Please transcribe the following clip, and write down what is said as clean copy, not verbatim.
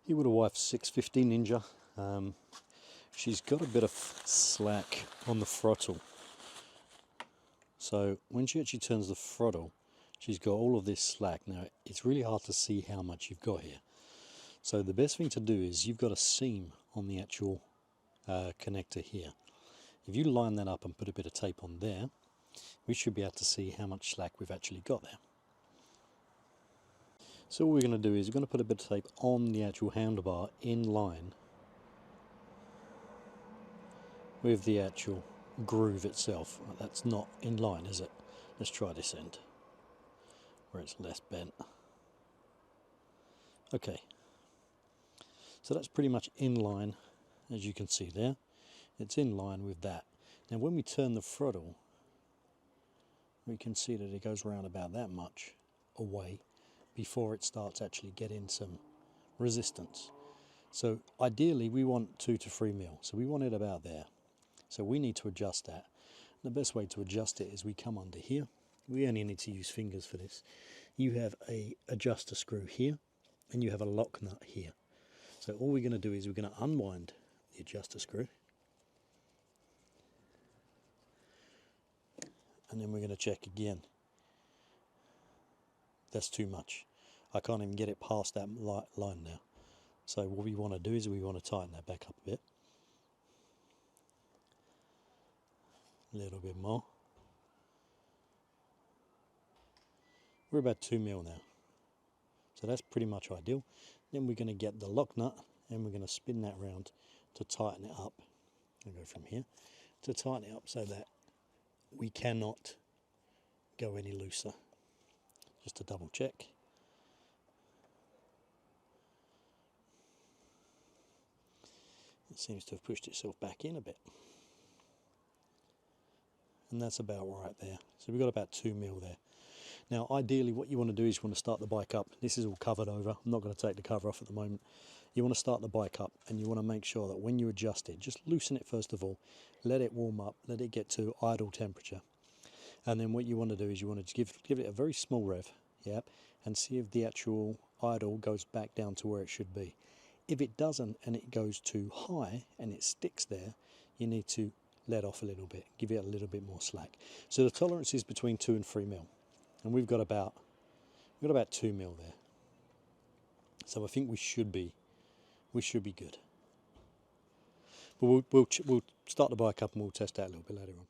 Here with a wife's 650 Ninja. She's got a bit of slack on the throttle. So when she actually turns the throttle, she's got all of this slack. Now it's really hard to see how much you've got here. So the best thing to do is you've got a seam on the actual connector here. If you line that up and put a bit of tape on there, we should be able to see how much slack we've actually got there. So what we're going to do is we're going to put a bit of tape on the actual handlebar in line with the actual groove itself. That's not in line, is it? Let's try this end where it's less bent. Okay, so that's pretty much in line, as you can see there. It's in line with that. Now when we turn the throttle, we can see that it goes around about that much away before it starts actually getting some resistance. So ideally we want 2 to 3 mil, so we want it about there. So we need to adjust that. The best way to adjust it is we come under here. We only need to use fingers for this. You have a adjuster screw here and you have a lock nut here. So all we're going to do is we're going to unwind the adjuster screw, and then we're going to check again. That's too much. I can't even get it past that line now. So what we want to do is we want to tighten that back up a bit. A little bit more. We're about 2 mil now. So that's pretty much ideal. Then we're going to get the lock nut and we're going to spin that round to tighten it up. I'll go from here to tighten it up so that we cannot go any looser. Just to double check. It seems to have pushed itself back in a bit. And that's about right there. So we've got about 2 mil there. Now ideally what you want to do is you want to start the bike up. This is all covered over. I'm not going to take the cover off at the moment. You want to start the bike up and you want to make sure that when you adjust it, just loosen it first of all, let it warm up, let it get to idle temperature. And then what you want to do is you want to give it a very small rev, yep, and see if the actual idle goes back down to where it should be. If it doesn't and it goes too high and it sticks there, you need to let off a little bit, give it a little bit more slack. So the tolerance is between 2 and 3 mil, and we've got about 2 mil there. So I think we should be good. But we'll start the bike up and we'll test that a little bit later on.